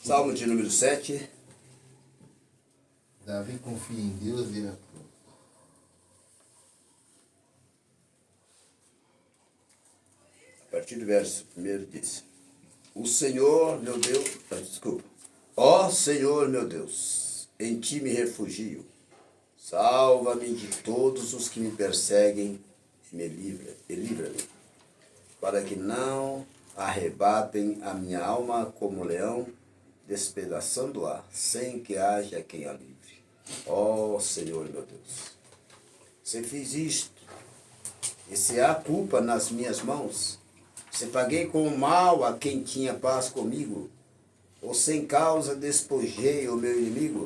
Salmo de número 7. Davi confia em Deus e a partir do verso 1 diz: O Senhor, meu Deus, ó Senhor, meu Deus, em ti me refugio. Salva-me de todos os que me perseguem e livra-me, para que não arrebatem a minha alma como leão, despedaçando-a, sem que haja quem a livre. Ó Senhor, meu Deus, se fiz isto, e se há culpa nas minhas mãos, se paguei com o mal a quem tinha paz comigo, ou sem causa despojei o meu inimigo,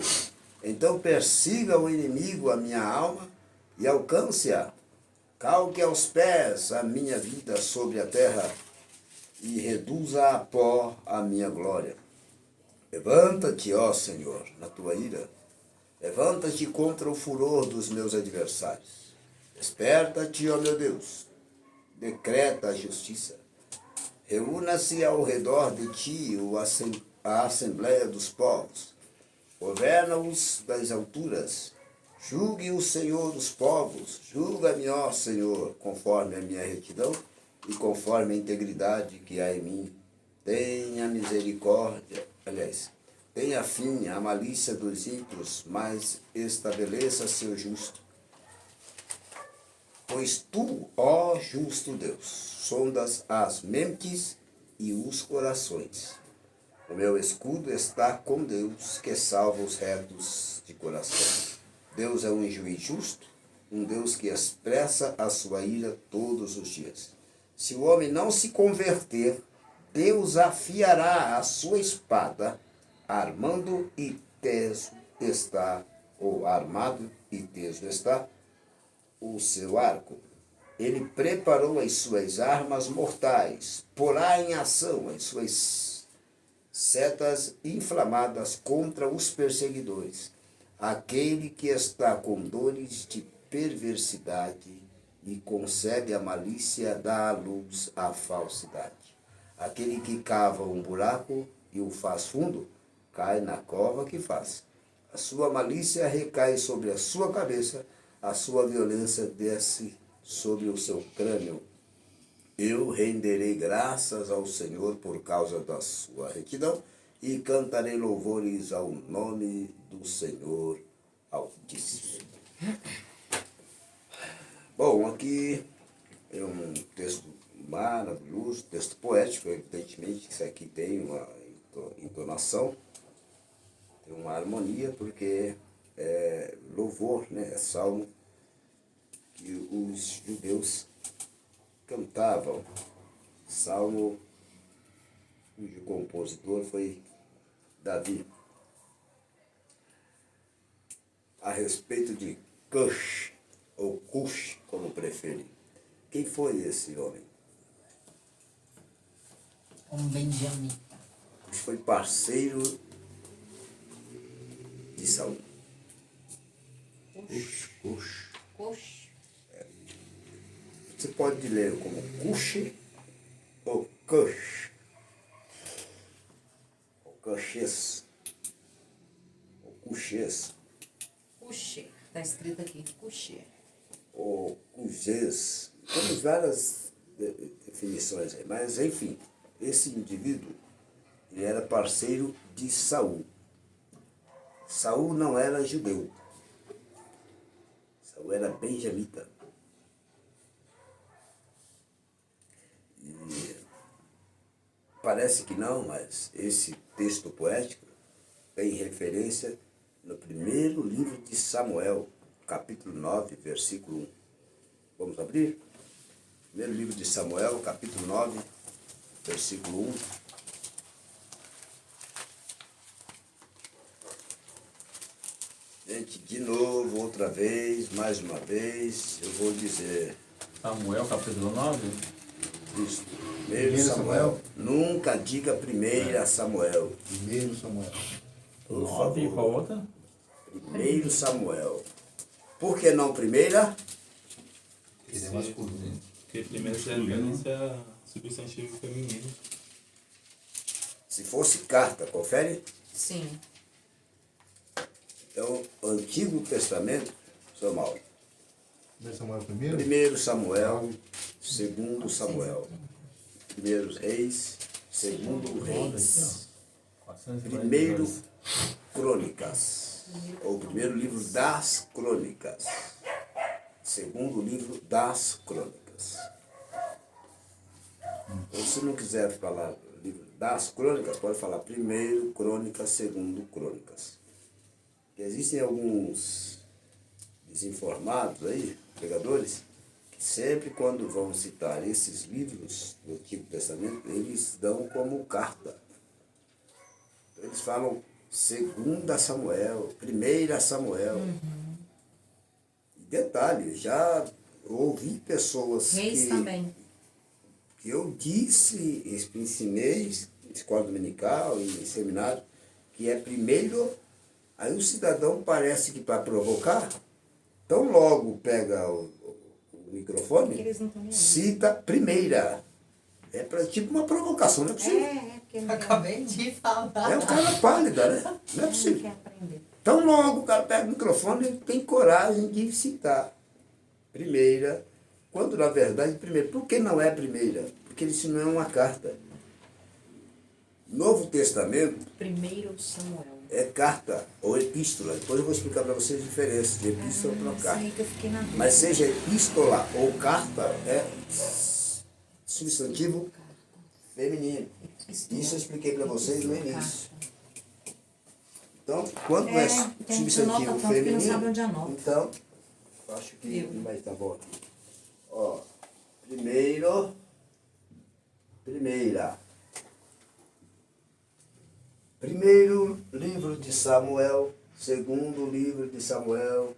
então persiga o inimigo a minha alma e alcance-a. Calque aos pés a minha vida sobre a terra e reduza a pó a minha glória. Levanta-te, ó Senhor, na tua ira. Levanta-te contra o furor dos meus adversários. Desperta-te, ó meu Deus. Decreta a justiça. Reúna-se ao redor de ti a Assembleia dos Povos. Governa-os das alturas. Julgue o Senhor dos povos. Julga-me, ó Senhor, conforme a minha retidão e conforme a integridade que há em mim. Tenha misericórdia, tenha fim a malícia dos ímpios, mas estabeleça seu justo. Pois tu, ó justo Deus, sondas as mentes e os corações. O meu escudo está com Deus, que salva os retos de coração. Deus é um juiz justo, um Deus que expressa a sua ira todos os dias. Se o homem não se converter, Deus afiará a sua espada, armado e teso está o seu arco. Ele preparou as suas armas mortais, porá em ação as suas setas inflamadas contra os perseguidores. Aquele que está com dores de perversidade e concebe a malícia dá à luz a falsidade. Aquele que cava um buraco e o faz fundo, cai na cova que faz. A sua malícia recai sobre a sua cabeça, a sua violência desce sobre o seu crânio. Eu renderei graças ao Senhor por causa da sua retidão e cantarei louvores ao nome do Senhor Altíssimo. Bom, aqui é um texto maravilhoso, texto poético, evidentemente, isso aqui tem uma entonação, tem uma harmonia, porque é louvor, né? É salmo que os judeus cantavam, salmo cujo compositor foi Davi. A respeito de Cush, ou Cush, como preferir. Quem foi esse homem? Um benjamita. Cush foi parceiro de Saul. Cush. Você pode ler como Cush ou Cush. Ou Cushes. Ou Cushes. Cuxê. Está escrito aqui, Cuxê. Ou Cushes. Temos várias definições aí, mas enfim, esse indivíduo ele era parceiro de Saul. Saul não era judeu. Saul era benjamita. E parece que não, mas esse texto poético tem referência no primeiro livro de Samuel, capítulo 9, versículo 1. Vamos abrir? Primeiro livro de Samuel, capítulo 9, versículo 1. Gente, de novo, outra vez, mais uma vez, eu vou dizer... Samuel, capítulo 9? Isso. Primeiro Samuel. Nunca diga primeira Samuel. Primeiro Samuel. 9 e qual outra? Primeiro Samuel. Por que não primeira? Ele é masculino. Porque primeiro se referência a substantivo feminino. Se fosse carta, confere? Sim. Então, Antigo Testamento, São Mauro. 1 Samuel primeiro? 1 Samuel, 2 Samuel. 1 Reis, 2 Reis. 1 Crônicas, ou primeiro livro das Crônicas. 2º livro das Crônicas. Ou se não quiser falar livro das Crônicas, pode falar 1 Crônicas, 2 Crônicas. Existem alguns desinformados aí, pregadores, que sempre quando vão citar esses livros do Antigo Testamento, eles dão como carta. Então, eles falam 2 Samuel, 1 Samuel. E detalhe, já ouvi pessoas Reis também. que eu disse, ensinei em escola dominical e em seminário, que é primeiro. Aí o cidadão parece que para provocar, tão logo pega o microfone, Porque eles não estão nem aí. cita primeira. É pra, tipo uma provocação, não é possível. Porque Eu acabei de falar. É um cara pálida, né? Não é não possível. quer aprender. Tão logo o cara pega o microfone, ele tem coragem de citar primeira, quando na verdade primeira. Por que não é primeira? Porque isso não é uma carta. Novo Testamento 1 Samuel. é carta ou epístola. Depois eu vou explicar para vocês a diferença de epístola para carta. Sei que eu fiquei na dúvida. Mas seja epístola ou carta, é substantivo feminino. Isso eu expliquei para vocês no início. Então, quando é tem substantivo anota tanto que não sabe feminino, onde anota. então, acho que não vai estar bom aqui. Ó, primeira. Primeiro livro de Samuel, 2º livro de Samuel,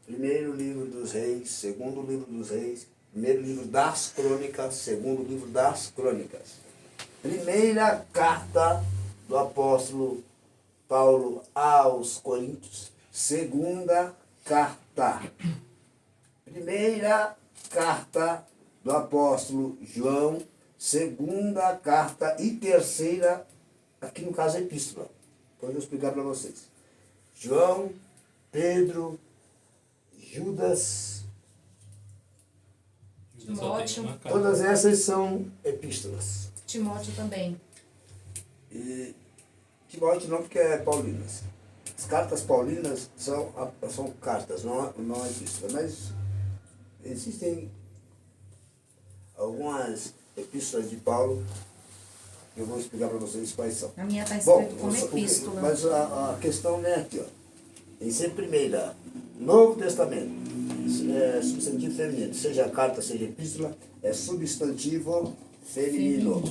1º livro dos reis, 2º livro dos reis, 1º livro das crônicas, 2º livro das crônicas. Primeira carta do apóstolo Paulo aos Coríntios, 2ª carta. Primeira carta do apóstolo João, 2ª carta e 3ª, aqui no caso é epístola. Depois eu vou explicar para vocês. João, Pedro, Judas, Timóteo. todas essas são epístolas. Timóteo também. E Timóteo não, porque é paulinas. As cartas paulinas são cartas, não é epístola. Mas existem algumas epístolas de Paulo que eu vou explicar para vocês quais são. A minha está Bom, escrito como epístola. mas a questão não é aqui, ó. Em ser primeira, Novo Testamento, é substantivo feminino, seja carta, seja epístola, é substantivo feminino.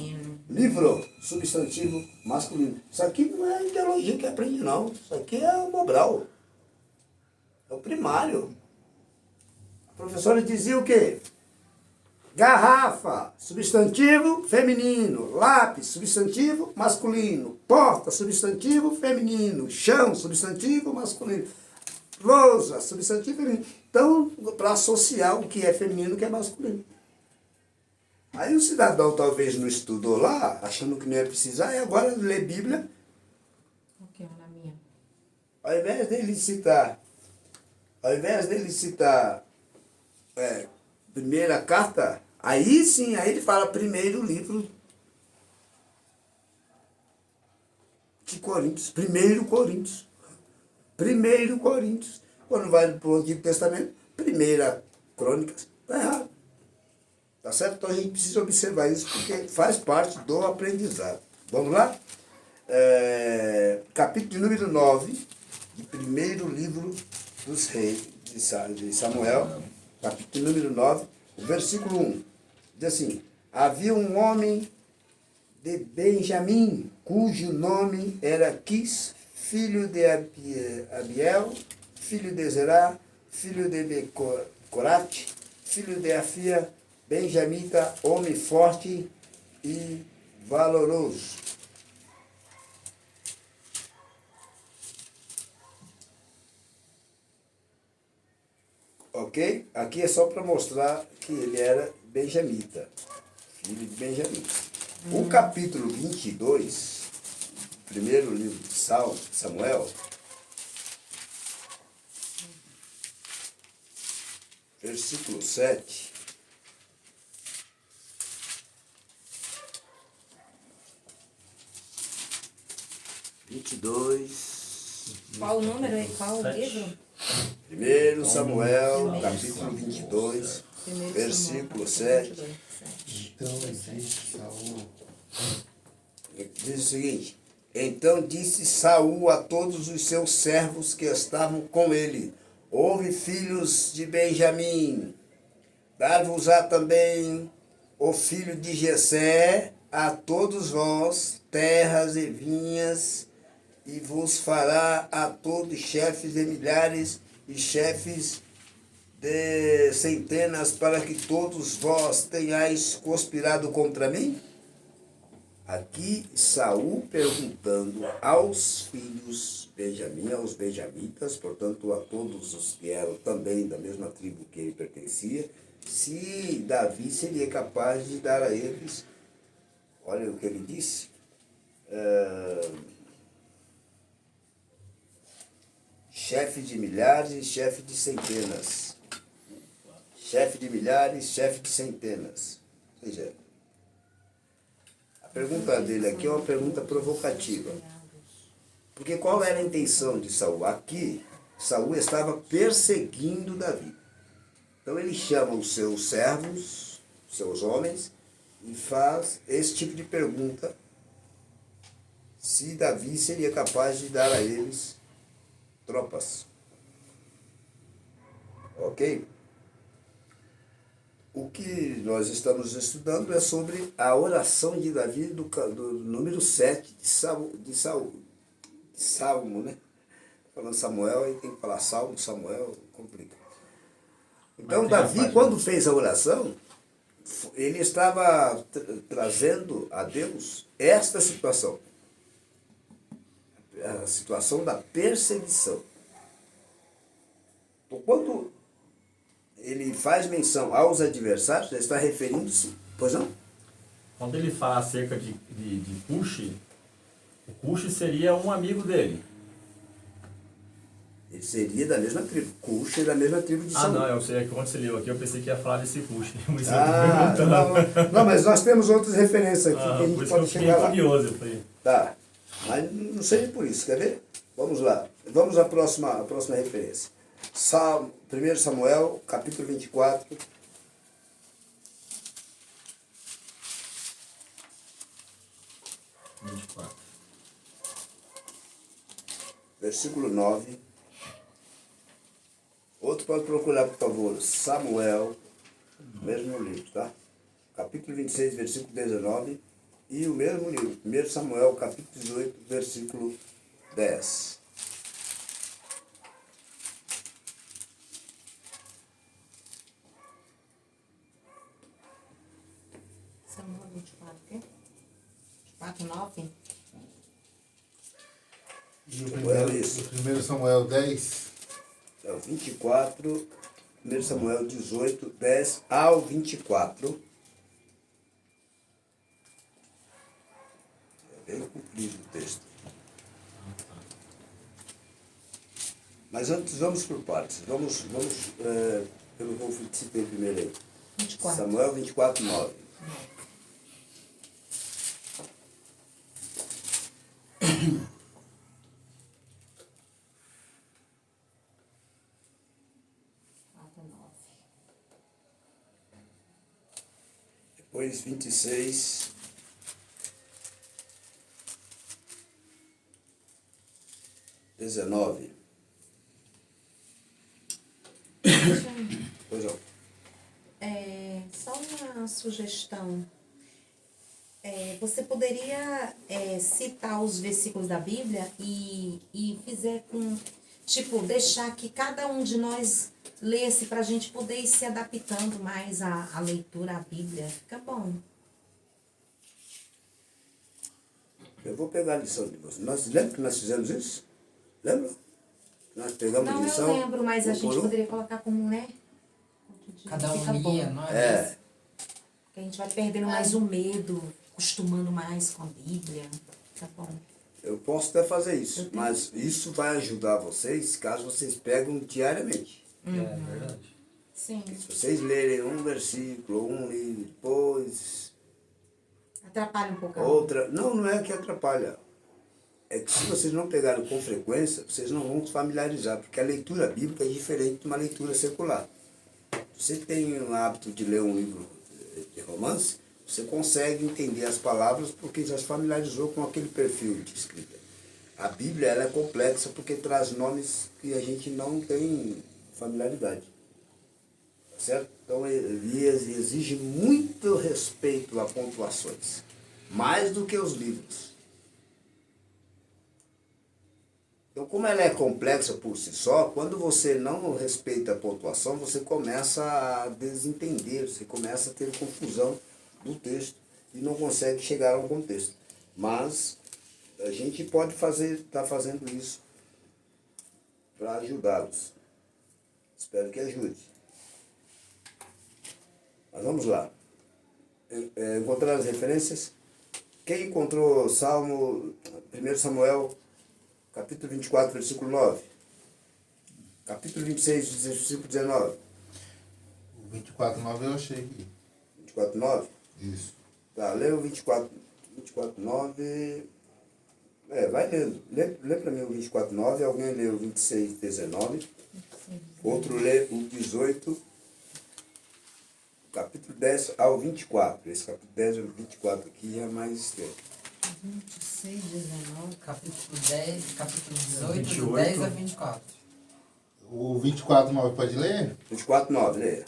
Livro, substantivo masculino. Isso aqui não é ideologia que aprende, não. Isso aqui é o Mobral. É o primário. A professora dizia o quê? Garrafa, substantivo feminino. Lápis, substantivo masculino. Porta, substantivo feminino. Chão, substantivo masculino. Lousa, substantivo feminino. Então, para associar o que é feminino e o que é masculino. Aí o cidadão talvez não estudou lá, achando que não ia precisar, e agora lê Bíblia, Aqui, ó, na minha. ao invés dele citar primeira carta, aí sim, aí ele fala primeiro livro de Coríntios, 1 Coríntios. 1 Coríntios. Quando vai para o Antigo Testamento, 1 Crônicas, está errado. Tá certo? Então a gente precisa observar isso, porque faz parte do aprendizado. Vamos lá? Capítulo número 9, de 1º livro dos reis, de Samuel, capítulo número 9, versículo 1. Diz assim: havia um homem de Benjamim, cujo nome era Quis, filho de Abiel, filho de Zerá, filho de Becorate, filho de Afia, benjamita, homem forte e valoroso. Ok? Aqui é só para mostrar que ele era benjamita, filho de Benjamim. O capítulo 22 primeiro livro de Samuel, versículo 7. Qual o número aí? Qual o 7. livro? 1 Samuel, capítulo 22, Primeiro versículo Samuel, 7. 7. Então disse Saul. Diz o seguinte: então disse Saul a todos os seus servos que estavam com ele: ouve, filhos de Benjamim, dar-vos-á também o filho de Jessé, a todos vós, terras e vinhas, e vos fará a todos chefes de milhares e chefes de centenas, para que todos vós tenhais conspirado contra mim? Aqui Saul perguntando aos filhos Benjamim, aos benjamitas, portanto a todos os que eram também da mesma tribo que ele pertencia, se Davi seria capaz de dar a eles, olha o que ele disse, chefe de milhares e chefe de centenas. Chefe de milhares, chefe de centenas. Ou seja, a pergunta dele aqui é uma pergunta provocativa. Porque qual era a intenção de Saul? Aqui, Saul estava perseguindo Davi. Então ele chama os seus servos, seus homens, e faz esse tipo de pergunta: se Davi seria capaz de dar a eles tropas. Ok? O que nós estamos estudando é sobre a oração de Davi do número 7 de Salmo, né? Falando Samuel, aí tem que falar Salmo, Samuel, complica. Então Davi, quando fez a oração, ele estava trazendo a Deus esta situação. A situação da perseguição. Então, quando ele faz menção aos adversários, ele está referindo-se, pois não? Quando ele fala acerca de Cuxi, o Cuxi seria um amigo dele. Ele seria da mesma tribo. Cuxa é da mesma tribo de Saul. Não, eu sei que quando você leu aqui, eu pensei que ia falar desse Cuxi. Não, mas nós temos outras referências aqui que a Por gente isso que eu pode fiquei chegar lá. curioso. Eu falei, Tá, mas não seja por isso, quer ver? Vamos lá. Vamos à próxima referência. 1 Samuel, capítulo 24. Versículo 9. Outro pode procurar, por favor, Samuel, mesmo livro, tá? Capítulo 26, versículo 19. E o mesmo livro, 1 Samuel, capítulo 18, versículo 10. Samuel 24, o quê? 24, 9? E o 1 Samuel 10. É o 24, 1 Samuel 18, 10 ao 24. É bem comprido o texto. Mas antes, vamos por partes. Vamos pelo que eu citei primeiro aí. 24. Samuel 24, 9. Depois 26. Dezenove. Pois não. Só uma sugestão. Você poderia citar os versículos da Bíblia e fizer com... Tipo, deixar que cada um de nós lesse para a gente poder ir se adaptando mais à leitura, à Bíblia. Fica bom. Eu vou pegar a lição de vocês. Lembra que nós fizemos isso? Lembra? Nós pegamos a Não, lição. eu lembro, mas a um gente por um. poderia colocar como, né? Cada Fica um bom. lia, não é? É. Porque a gente vai perdendo mais o medo, acostumando mais com a Bíblia. Tá bom. Eu posso até fazer isso, mas isso vai ajudar vocês caso vocês pegam diariamente. É verdade. Sim. Se vocês lerem um versículo, um livro, depois Atrapalha um pouco. outra... Não, não é que atrapalha. É que se vocês não pegarem com frequência, vocês não vão se familiarizar, porque a leitura bíblica é diferente de uma leitura secular. Você tem o hábito de ler um livro de romance, você consegue entender as palavras porque já se familiarizou com aquele perfil de escrita. A Bíblia ela é complexa porque traz nomes que a gente não tem familiaridade. Certo? Então ele exige muito respeito a pontuações, mais do que os livros. Então, como ela é complexa por si só, quando você não respeita a pontuação, você começa a desentender, você começa a ter confusão do texto e não consegue chegar ao contexto. Mas a gente pode estar fazendo isso para ajudá-los. Espero que ajude. Mas vamos lá. Encontrar as referências? Quem encontrou Salmo, 1 Samuel, capítulo 24, versículo 9? Capítulo 26, versículo 19? O 24:9 eu achei aqui. 24, 9? Isso. Tá, lê o 24, 9. Vai lendo. Lê para mim o 24, 9. Alguém lê o 26, 19. Outro lê o 18. Capítulo 10 ao 24. Esse capítulo 10 ao 24 aqui é mais extenso. 26, 19, capítulo 10, capítulo 18, 28. do 10 a 24. O 24:9 pode ler? 24, 9, lê.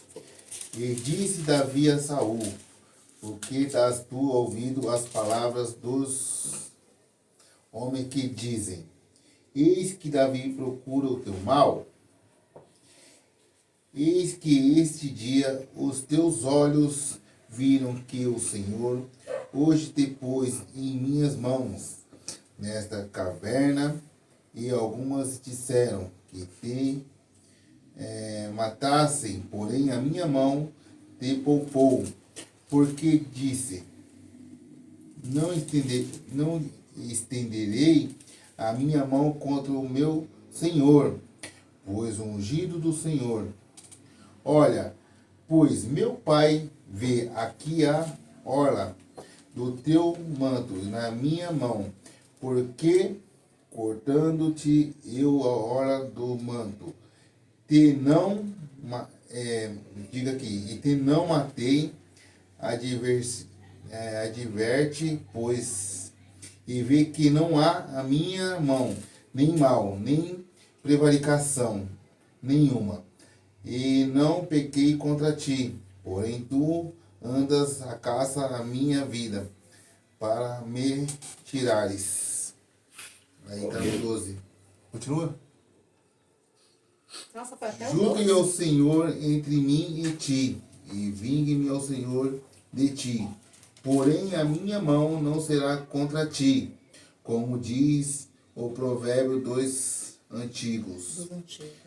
E disse Davi a Saul: por que dás tu ouvido às palavras dos homens que dizem: eis que Davi procura o teu mal? Eis que este dia os teus olhos viram que o Senhor hoje te pôs em minhas mãos nesta caverna, e algumas disseram que te matassem, porém a minha mão te poupou, porque disse: não estenderei a minha mão contra o meu Senhor, pois o ungido do Senhor. Olha, pois meu pai vê aqui a orla do teu manto na minha mão, porque cortando-te eu a orla do manto, te não, diga aqui, e te não matei, adverte, pois, e vê que não há a minha mão, nem mal, nem prevaricação nenhuma, e não pequei contra ti, porém tu andas a caça a minha vida, para me tirares. Aí tá no 12. Continua? Nossa, foi até o Julgue 12. o Senhor entre mim e ti, e vingue-me ao Senhor de ti. Porém a minha mão não será contra ti, como diz o provérbio dos antigos. Dos antigos.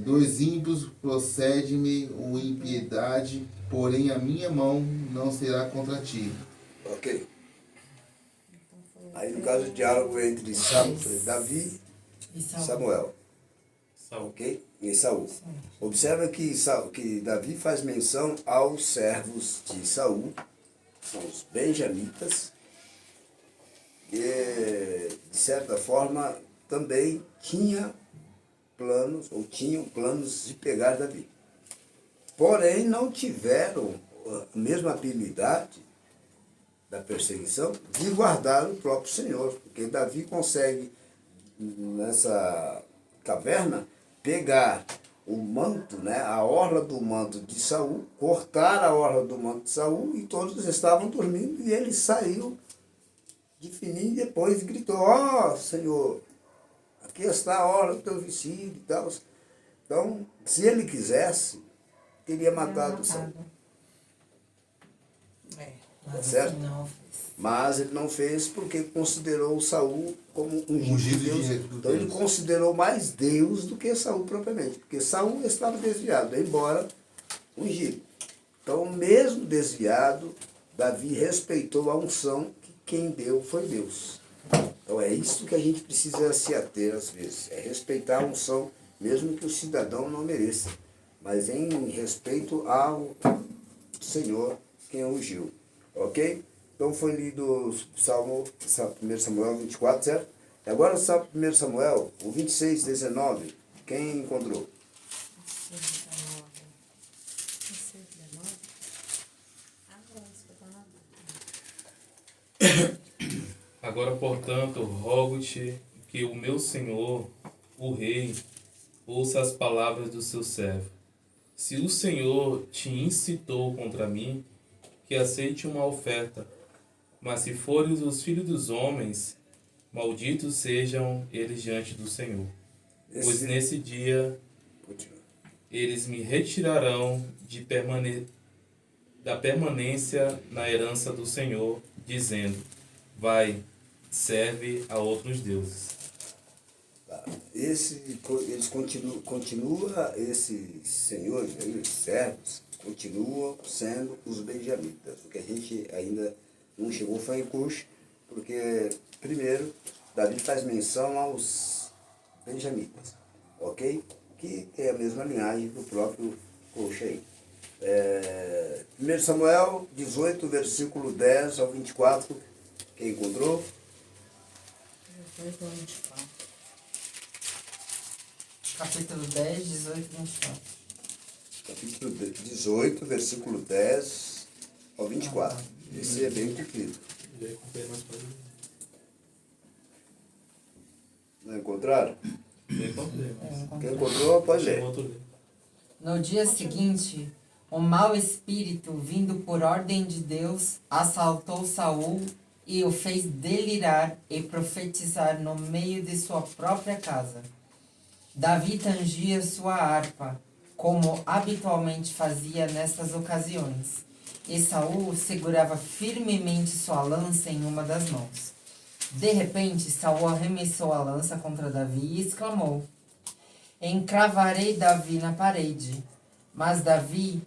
Dos ímpios procede-me o impiedade, porém a minha mão não será contra ti. Ok. Aí no caso o diálogo entre Davi E e Saul. Samuel. Ok? E Saul. Observa que Davi faz menção aos servos de Saul, são os benjamitas, que de certa forma também tinham planos de pegar Davi. Porém, não tiveram a mesma habilidade da perseguição de guardar o próprio Senhor, porque Davi consegue, nessa caverna, pegar o manto, né, a orla do manto de Saul, cortar a orla do manto de Saul, e todos estavam dormindo, e ele saiu de fininho e depois gritou: ó, Senhor, aqui está a orla do teu vestido e tal. Então, se ele quisesse, teria matado Saul. Mas certo? assim não fez. Mas ele não fez porque considerou Saul como ungido de Deus. de Então ele Deus. considerou mais Deus do que Saul propriamente, porque Saul estava desviado, embora ungido. Então, mesmo desviado, Davi respeitou a unção que quem deu foi Deus. Então é isso que a gente precisa se ater às vezes, é respeitar a unção, mesmo que o cidadão não mereça, mas em respeito ao Senhor quem ungiu, ok? Então foi lido o Salmo, 1 Samuel 24, certo? E agora o 1 Samuel, o 26, 19, quem encontrou? 19. Agora, portanto, rogo-te que o meu senhor, o rei, ouça as palavras do seu servo. Se o Senhor te incitou contra mim, que aceite uma oferta. Mas se forem os filhos dos homens, malditos sejam eles diante do Senhor. Pois nesse dia Continua. eles me retirarão da permanência na herança do Senhor, dizendo: vai, serve a outros deuses. Eles continua esses senhores, os servos, continuam sendo os benjamitas. O que a gente ainda não chegou foi em Cush, porque, primeiro, Davi faz menção aos benjamitas, ok? Que é a mesma linhagem do próprio Cush aí. 1 Samuel 18, versículo 10 ao 24, quem encontrou? 18 ao 24. Capítulo 10, 18 e 24. Capítulo 18, versículo 10 ao 24. Esse é bem comprido. Não encontraram? Quem encontrou, pode ler. No dia seguinte, o mau espírito, vindo por ordem de Deus, assaltou Saul e o fez delirar e profetizar no meio de sua própria casa. Davi tangia sua harpa, como habitualmente fazia nessas ocasiões, e Saul segurava firmemente sua lança em uma das mãos. De repente, Saul arremessou a lança contra Davi e exclamou: encravarei Davi na parede. Mas Davi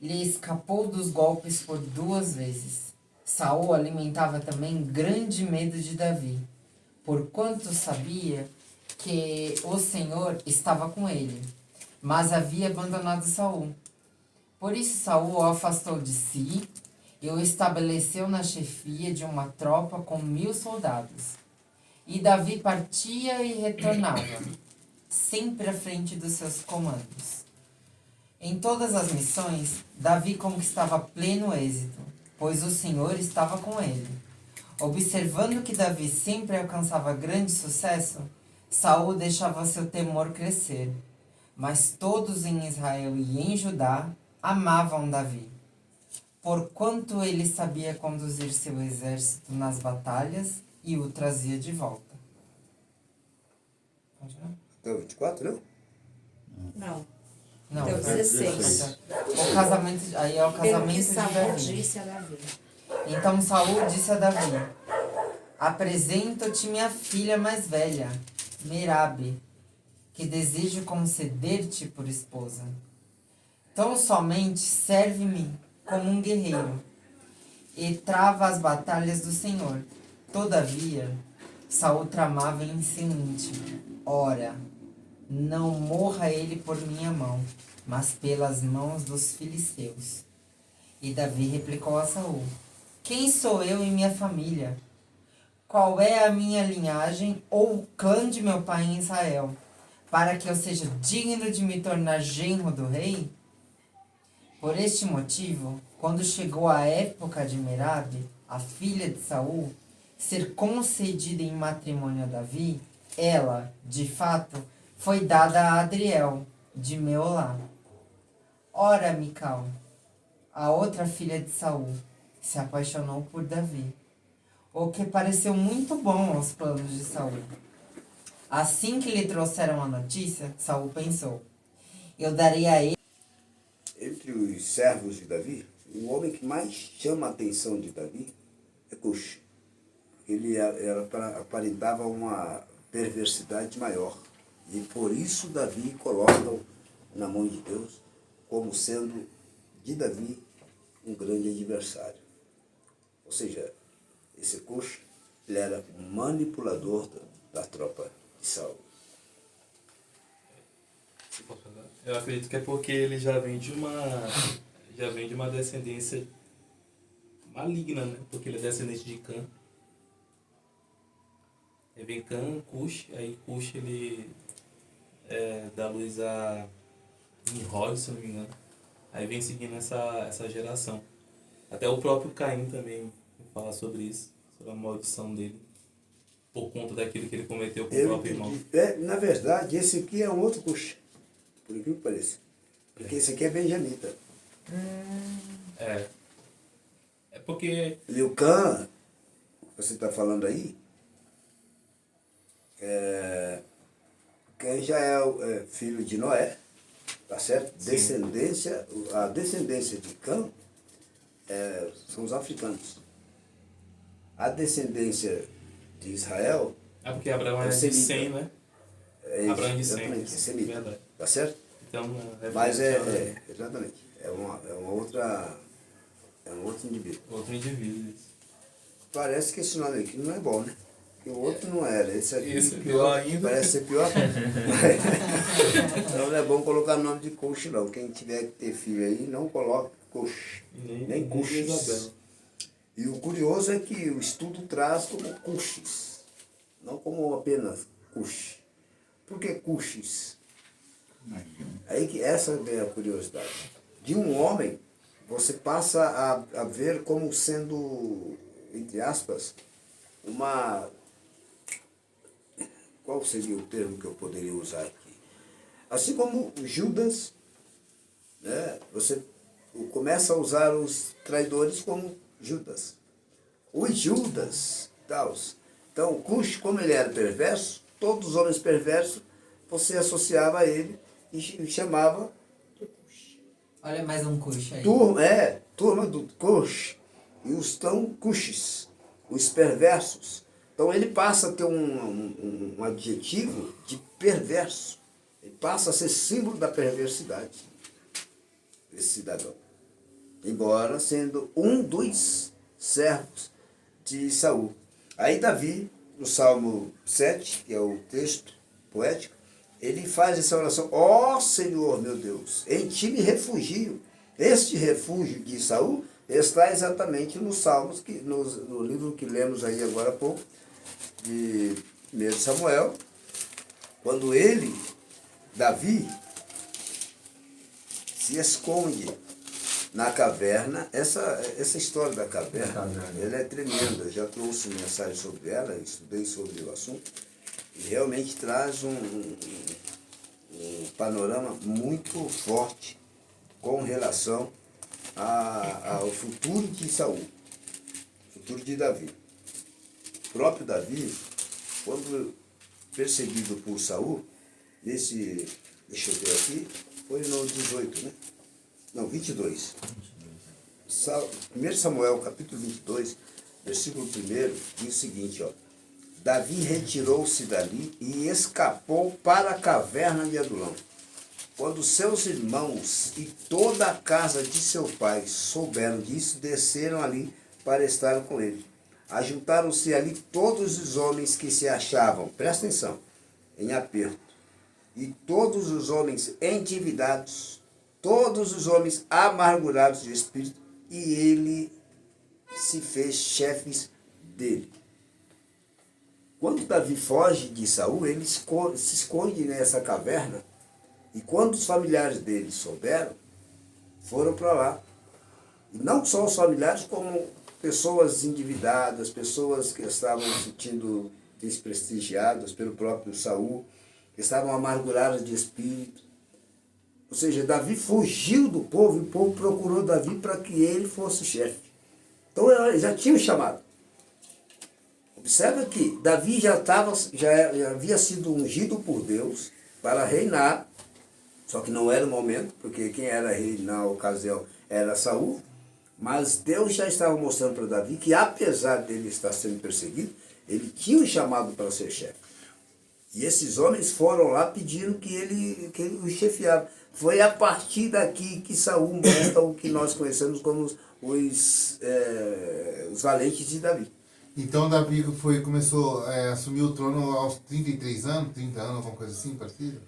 lhe escapou dos golpes por 2 vezes. Saul alimentava também grande medo de Davi, porquanto sabia que o Senhor estava com ele, mas havia abandonado Saul. Por isso Saul o afastou de si e o estabeleceu na chefia de uma tropa com 1000 soldados. E Davi partia e retornava, sempre à frente dos seus comandos. Em todas as missões, Davi conquistava pleno êxito, pois o Senhor estava com ele. Observando que Davi sempre alcançava grande sucesso, Saul deixava seu temor crescer. Mas todos em Israel e em Judá amavam Davi, porquanto ele sabia conduzir seu exército nas batalhas e o trazia de volta. Pode ir? Então, 24, não? Não. Não, Deu 16. o casamento, aí é o Pelo que casamento de Saul Davi. disse a Davi. Então Saul disse a Davi: apresento-te minha filha mais velha, Merabe, que desejo conceder-te por esposa. Tão somente serve-me como um guerreiro e trava as batalhas do Senhor. Todavia, Saul tramava em seu íntimo: ora, não morra ele por minha mão, mas pelas mãos dos filisteus. E Davi replicou a Saul: quem sou eu e minha família? Qual é a minha linhagem ou o clã de meu pai em Israel, para que eu seja digno de me tornar genro do rei? Por este motivo, quando chegou a época de Merabe, a filha de Saul, ser concedida em matrimônio a Davi, ela, de fato, foi dada a Adriel, de Meolá. Ora, Mical, a outra filha de Saul, se apaixonou por Davi, o que pareceu muito bom aos planos de Saul. Assim que lhe trouxeram a notícia, Saul pensou: eu darei a ele. Entre os servos de Davi, o homem que mais chama a atenção de Davi é Cush. Ele aparentava uma perversidade maior. E por isso Davi coloca na mão de Deus como sendo de Davi um grande adversário. Ou seja, esse Cush ele era manipulador da tropa de Saul. Eu acredito que é porque ele já vem de uma descendência maligna, né? Porque ele é descendente de Cã. Aí vem Cã, Cush, aí Cush ele dá luz a Nimrod, se não me engano. Aí vem seguindo essa geração. Até o próprio Caim também fala sobre isso, sobre a maldição dele, por conta daquilo que ele cometeu com o próprio irmão. Na verdade, esse aqui é um outro Cush, por incrível que pareça. Porque esse aqui é benjamita. É porque... E o Cã, você está falando aí, Cã já é filho de Noé, tá certo? A descendência de Cã são os africanos. A descendência de Israel porque Abraão é de semita. 100, né? Abraão é de 100. Exatamente, é semita. Verdade. Tá certo? Então, Mas exatamente, é um outro indivíduo. outro indivíduo. Isso. Parece que esse nome aqui não é bom, né? Porque o outro não era. Esse aqui Esse é pior ainda. parece ser pior. Então não é bom colocar nome de Cush, não. Quem tiver que ter filho aí, não coloque Cush. Nem Cushis. Isabel. E o curioso é que o estudo traz como Cushis, não como apenas Cush. Por que Cushis? Aí que essa é a curiosidade. De um homem, você passa a ver como sendo, entre aspas, uma... Qual seria o termo que eu poderia usar aqui? Assim como Judas, né, você começa a usar os traidores como Judas. Os Judas, tals. Então, Cush, como ele era perverso, todos os homens perversos, você associava a ele e chamava de Cush. Olha mais um Cush aí. Turma do Cush. E os tão Cushes, os perversos. Então ele passa a ter um adjetivo de perverso. Ele passa a ser símbolo da perversidade, esse cidadão. Embora sendo um dos servos de Saul. Aí Davi, no Salmo 7, que é o texto poético, ele faz essa oração: ó Senhor meu Deus, em ti me refugio. Este refúgio de Saul está exatamente nos Salmos, no livro que lemos aí agora há pouco, de 1 Samuel, quando Davi, se esconde na caverna. Essa história da caverna, ela é tremenda. Já trouxe mensagem sobre ela, estudei sobre o assunto, e realmente traz um panorama muito forte com relação ao futuro de Saul, futuro de Davi. O próprio Davi, quando perseguido por Saul, deixa eu ver aqui, foi no 18, né? Não, 22. 1 Samuel, capítulo 22, versículo 1, diz o seguinte, ó: Davi retirou-se dali e escapou para a caverna de Adulão. Quando seus irmãos e toda a casa de seu pai souberam disso, desceram ali para estar com ele. Ajuntaram-se ali todos os homens que se achavam, presta atenção, em aperto, e todos os homens endividados, todos os homens amargurados de espírito, e ele se fez chefes dele. Quando Davi foge de Saul, ele se esconde nessa caverna, e quando os familiares dele souberam, foram para lá. E não só os familiares, como pessoas endividadas, pessoas que estavam se sentindo desprestigiadas pelo próprio Saul, que estavam amarguradas de espírito. Ou seja, Davi fugiu do povo e o povo procurou Davi para que ele fosse chefe. Então ele já tinha o chamado. Observa que Davi já havia sido ungido por Deus para reinar, só que não era o momento, porque quem era rei na ocasião era Saul, mas Deus já estava mostrando para Davi que, apesar dele estar sendo perseguido, ele tinha um chamado para ser chefe. E esses homens foram lá pedindo que ele o chefiava. Foi a partir daqui que Saul mostra o que nós conhecemos como os valentes de Davi. Então Davi começou a assumir o trono aos 33 anos, 30 anos, alguma coisa assim, parecida?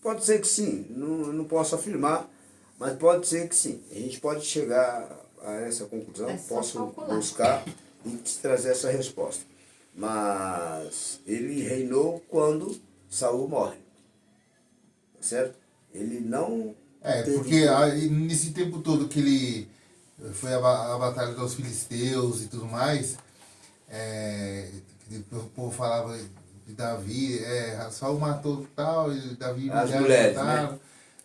Pode ser que sim, não posso afirmar, mas pode ser que sim. A gente pode chegar a essa conclusão, É só posso calcular. buscar e te trazer essa resposta. Mas ele reinou quando Saul morre, certo? Ele não teve... Porque nesse tempo todo que ele foi a batalha dos filisteus e tudo mais, o povo falava de Davi, Saul matou tal, e Davi As já mulheres, mataram, né?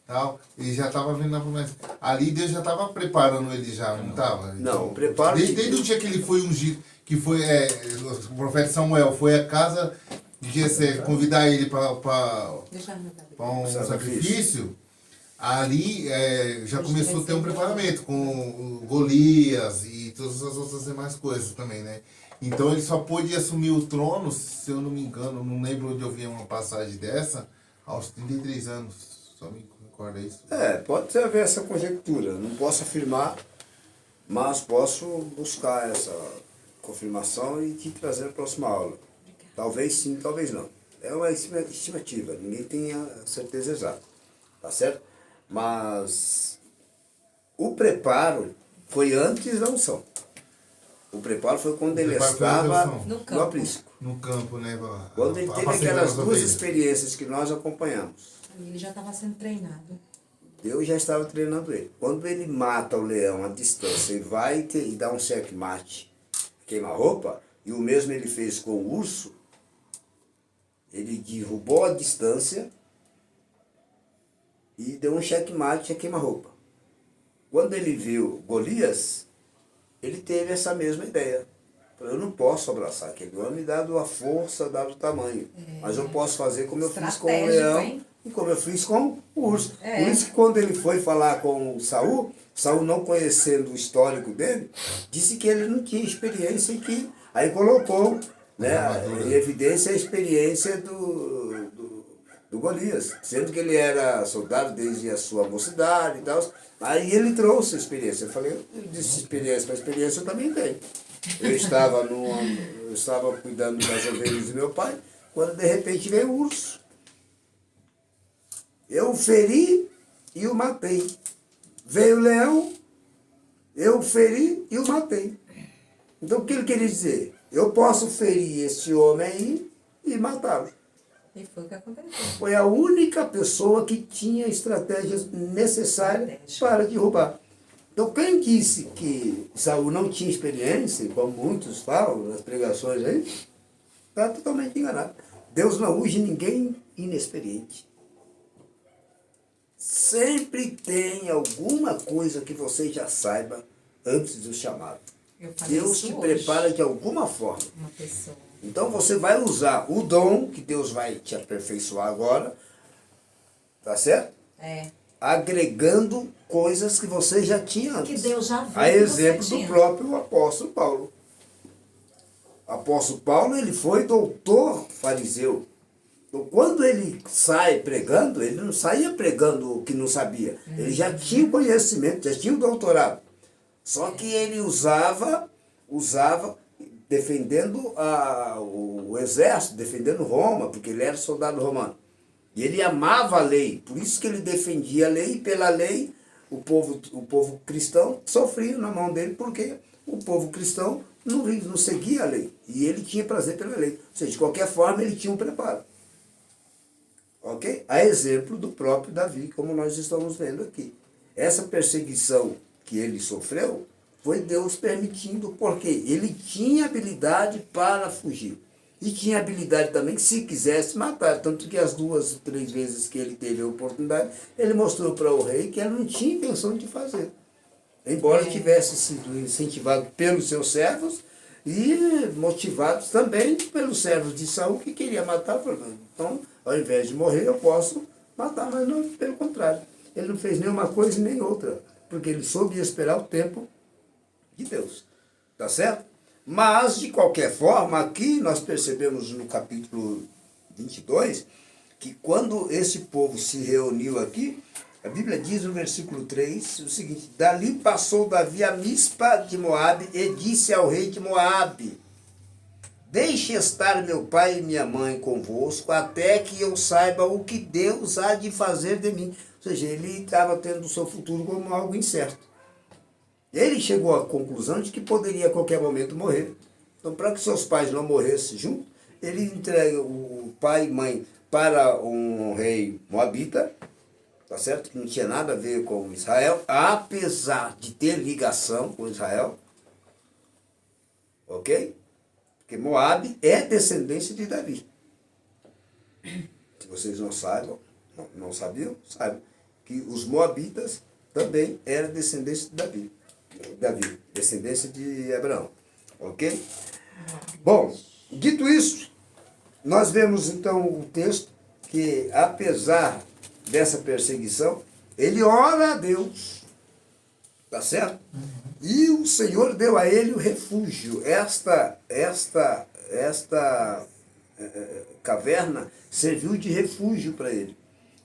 tal. Ele já estava vendo na promessa. Ali Deus já estava preparando ele já, não estava? Não, o preparo de Desde o Deus. dia que ele foi ungido, que foi o profeta Samuel, foi à casa de Jessé convidar ele para Deixa eu anotar. um Sacrifício. sacrifício, ali já Os começou a ter um 300. preparamento com o Golias e todas as outras demais coisas também, né? Então ele só pôde assumir o trono, se eu não me engano, não lembro onde eu vi uma passagem dessa, aos 33 anos. Só me recorda isso. Pode haver essa conjectura, não posso afirmar, mas posso buscar essa confirmação e te trazer na próxima aula. Talvez sim, talvez não. É uma estimativa, ninguém tem a certeza exata, tá certo? Mas o preparo foi antes da unção. O preparo foi quando ele preparo foi estava antes da unção. No no campo. aprisco. No campo, né? Quando ele teve aquelas duas experiências que nós acompanhamos. Ele já estava sendo treinado. Deus já estava treinando ele. Quando ele mata o leão à distância e vai e dá um checkmate, queima-roupa, e o mesmo ele fez com o urso, ele derrubou a distância e deu um checkmate a queima-roupa. Quando ele viu Golias, ele teve essa mesma ideia. Falou, eu não posso abraçar aquele homem dado a força, dado o tamanho. Mas eu posso fazer como eu fiz com o Estratégico, leão hein? e como eu fiz com o urso. É. Por isso que quando ele foi falar com Saul, Saul não conhecendo o histórico dele, disse que ele não tinha experiência e que aí colocou, né, em evidência a experiência do Golias, sendo que ele era soldado desde a sua mocidade e tal. Aí ele trouxe a experiência. Eu falei, eu disse experiência, mas experiência eu também tenho. Eu estava cuidando das ovelhas do meu pai, quando de repente veio o urso. Eu o feri e o matei. Veio o leão, eu o feri e o matei. Então o que ele queria dizer? Eu posso ferir esse homem aí e matá-lo. E foi o que aconteceu. Foi a única pessoa que tinha estratégias necessárias para derrubar. Então quem disse que Saul não tinha experiência, como muitos falam nas pregações aí, está totalmente enganado. Deus não unge ninguém inexperiente. Sempre tem alguma coisa que você já saiba antes do chamado. Eu falei Deus isso te hoje. prepara de alguma forma. Uma pessoa. Então você vai usar o dom que Deus vai te aperfeiçoar agora, tá certo? Agregando coisas que você já tinha antes. Que Deus já viu A que exemplo você do tinha. próprio apóstolo Paulo. O apóstolo Paulo, ele foi doutor fariseu. Então, quando ele sai pregando, ele não saía pregando o que não sabia. Ele já tinha o conhecimento, já tinha o doutorado. Só que ele usava defendendo o exército, defendendo Roma, porque ele era soldado romano. E ele amava a lei, por isso que ele defendia a lei, e pela lei o povo cristão sofria na mão dele, porque o povo cristão não seguia a lei. E ele tinha prazer pela lei. Ou seja, de qualquer forma, ele tinha um preparo. Ok? A exemplo do próprio Davi, como nós estamos vendo aqui. Essa perseguição que ele sofreu foi Deus permitindo, porque ele tinha habilidade para fugir. E tinha habilidade também que, se quisesse, matar. Tanto que as 2, 3 vezes que ele teve a oportunidade, ele mostrou para o rei que ele não tinha intenção de fazer. Embora tivesse sido incentivado pelos seus servos e motivados também pelos servos de Saul, que queria matar. Então, ao invés de morrer, eu posso matar, mas não, pelo contrário. Ele não fez nenhuma coisa e nem outra, porque ele soube esperar o tempo de Deus. Tá certo? Mas, de qualquer forma, aqui nós percebemos no capítulo 22, que quando esse povo se reuniu aqui, a Bíblia diz no versículo 3 o seguinte: dali passou Davi a Mispa de Moabe e disse ao rei de Moabe. deixe estar meu pai e minha mãe convosco, até que eu saiba o que Deus há de fazer de mim. Ou seja, ele estava tendo o seu futuro como algo incerto. Ele chegou à conclusão de que poderia a qualquer momento morrer. Então, para que seus pais não morressem juntos, ele entrega o pai e mãe para um rei moabita, tá certo? Que não tinha nada a ver com Israel, apesar de ter ligação com Israel, ok? Porque Moabe é descendência de Davi. Se vocês não saibam, não sabiam, saibam que os moabitas também eram descendência de Davi, descendência de Abraão, ok? Bom, dito isso, nós vemos então o texto que, apesar dessa perseguição, ele ora a Deus, tá certo? E o Senhor deu a ele o refúgio. Esta caverna serviu de refúgio para ele.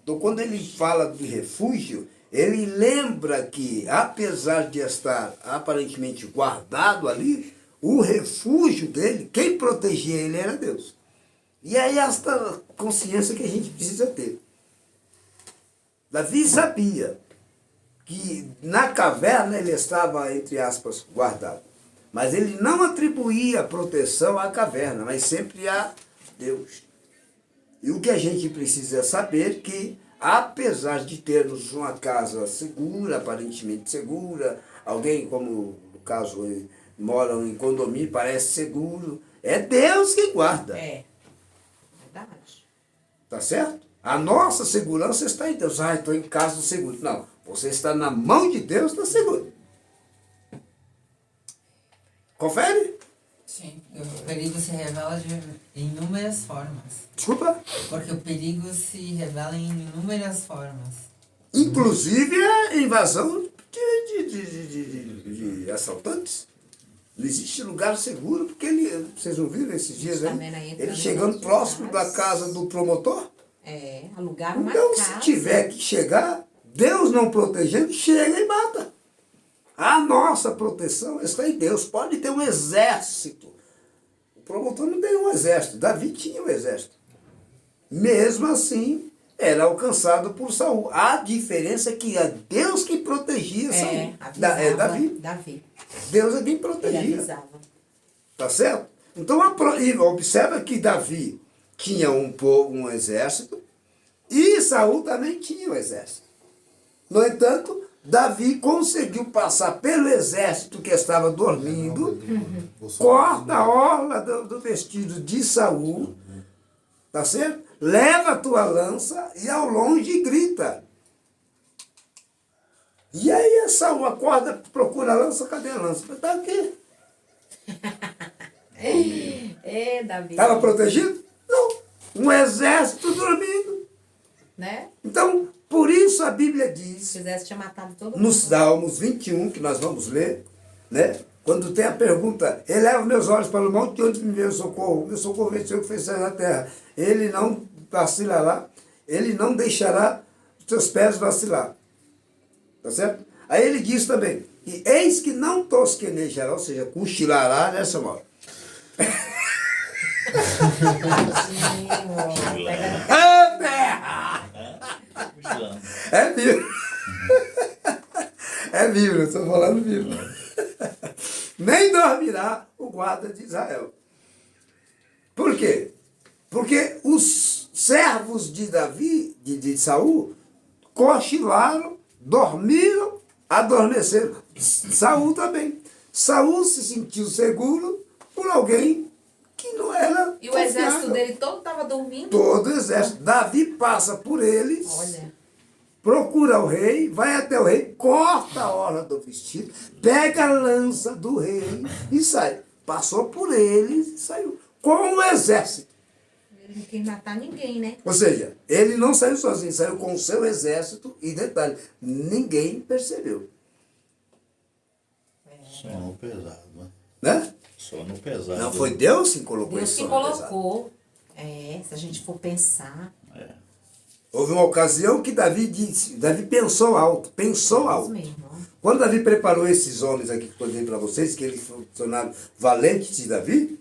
Então, quando ele fala de refúgio, ele lembra que, apesar de estar aparentemente guardado ali, o refúgio dele, quem protegia ele era Deus. E é esta consciência que a gente precisa ter. Davi sabia que na caverna ele estava, entre aspas, guardado. Mas ele não atribuía proteção à caverna, mas sempre a Deus. E o que a gente precisa saber que, apesar de termos uma casa segura, aparentemente segura, alguém, como no caso, moram em condomínio, parece seguro, é Deus quem guarda. É. Verdade. Tá certo? A nossa segurança está em Deus. Ah, estou em casa seguro. Não, você está na mão de Deus, está seguro. Confere? Sim, o perigo se revela de inúmeras formas. Desculpa. Porque o perigo se revela em inúmeras formas. Inclusive a invasão de assaltantes. Não existe lugar seguro, porque vocês não viram esses dias, né? Ele chegando próximo da casa do promotor. É, alugaram uma Então, casa. se tiver que chegar, Deus não protegendo, chega e mata. A nossa proteção está em Deus. Pode ter um exército. O promotor não tem um exército. Davi tinha um exército. Mesmo assim, era alcançado por Saul. A diferença é que é Deus que protegia Saul. Davi. Deus é quem Ele protegia. avisava. Tá certo? Então, observa que Davi tinha um exército e Saul também tinha um exército. No entanto, Davi conseguiu passar pelo exército que estava dormindo, corta a orla do vestido de Saul, tá certo? Leva a tua lança e ao longe grita. E aí Saul acorda, procura a lança, cadê a lança? Está aqui. É, Davi. Estava protegido? Não. Um exército dormindo. Né? Então, por isso a Bíblia diz, Se fizesse, tinha matado todo mundo. nos Salmos 21, que nós vamos ler, né? Quando tem a pergunta, eleva meus olhos para o monte de onde me veio o socorro. Meu socorro veio do Senhor que fez céu na terra. Ele não vacilará, ele não deixará os teus pés vacilar. Tá certo? Aí ele diz também, e eis que não tosquenejará, ou seja, cochilará nessa hora. É Bíblia. É Bíblia, estou falando Bíblia. Nem dormirá o guarda de Israel. Por quê? Porque os servos de Davi, de Saul, cochilaram, dormiram, adormeceram. Saul também. Saul se sentiu seguro por alguém que não era E o confiável. exército dele todo estava dormindo. Todo o exército. Davi passa por eles, Olha. procura o rei, vai até o rei, corta a orla do vestido, pega a lança do rei e sai. Passou por eles e saiu. Com o exército. Ele não quis matar ninguém, né? Ou seja, ele não saiu sozinho, saiu com o seu exército e detalhe, ninguém percebeu. Só no pesado, né? Né? Só no pesado. Não, foi Deus que colocou Deus isso que no pesado. colocou. É, se a gente for pensar. É. Houve uma ocasião que Davi disse, Davi pensou alto. Deus mesmo. Quando Davi preparou esses homens aqui que eu estou dizendo para vocês, que eles funcionaram valentes de Davi,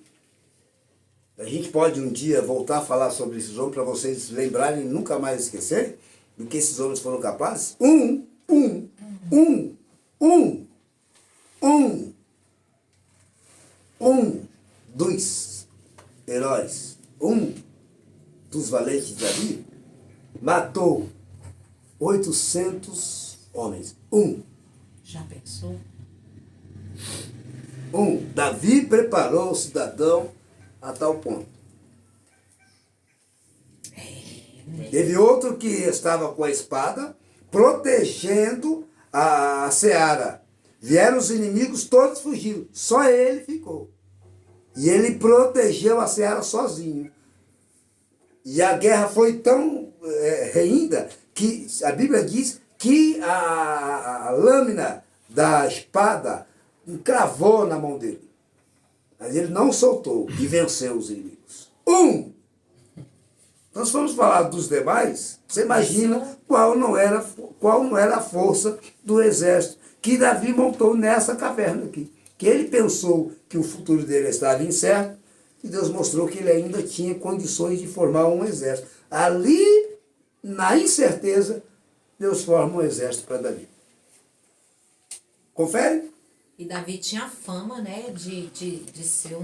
A gente pode um dia voltar a falar sobre esses homens para vocês lembrarem e nunca mais esquecerem do que esses homens foram capazes? Um dos heróis, dos valentes de Davi, matou 800 homens. Já pensou? Davi preparou o cidadão a tal ponto. Teve outro que estava com a espada protegendo a seara. Vieram os inimigos, todos fugiram. Só ele ficou. E ele protegeu a seara sozinho. E a guerra foi tão reínda que a Bíblia diz que a lâmina da espada encravou na mão dele. Mas ele não soltou e venceu os inimigos. Nós vamos falar dos demais. Você imagina qual não era a força do exército que Davi montou nessa caverna aqui. Que ele pensou que o futuro dele estava incerto e Deus mostrou que ele ainda tinha condições de formar um exército. Ali, na incerteza, Deus forma um exército para Davi. Confere? E Davi tinha fama, né, de ser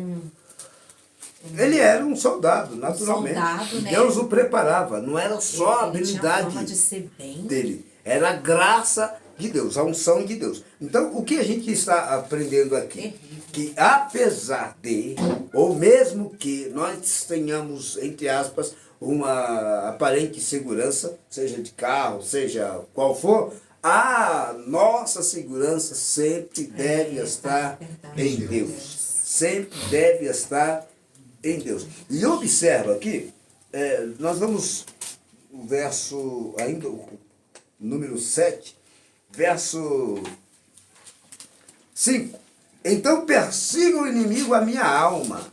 Ele era um soldado, naturalmente. soldado, né? Deus o preparava. Não era só a ele tinha habilidade fama de ser bem. dele. Era a graça de Deus, a unção de Deus. Então, o que a gente está aprendendo aqui? Que apesar de, ou mesmo que nós tenhamos, entre aspas, uma aparente segurança, seja de carro, seja qual for, a nossa segurança sempre deve estar em Deus. Sempre deve estar em Deus. E observa aqui, nós vamos, o verso, ainda o número 7, verso 5. Então persiga o inimigo a minha alma.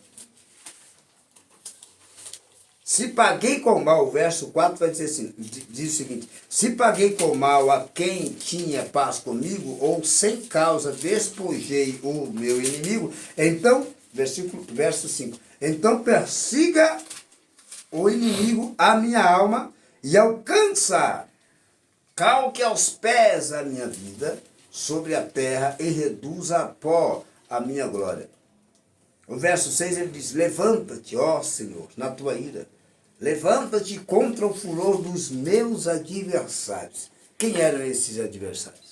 Se paguei com mal, o verso 4 vai dizer assim, diz o seguinte: se paguei com mal a quem tinha paz comigo, ou sem causa despojei o meu inimigo, então, verso 5, então persiga o inimigo a minha alma e alcança, calque aos pés a minha vida sobre a terra e reduza a pó a minha glória. O verso 6 ele diz: levanta-te, ó Senhor, na tua ira. Levanta-te contra o furor dos meus adversários. Quem eram esses adversários?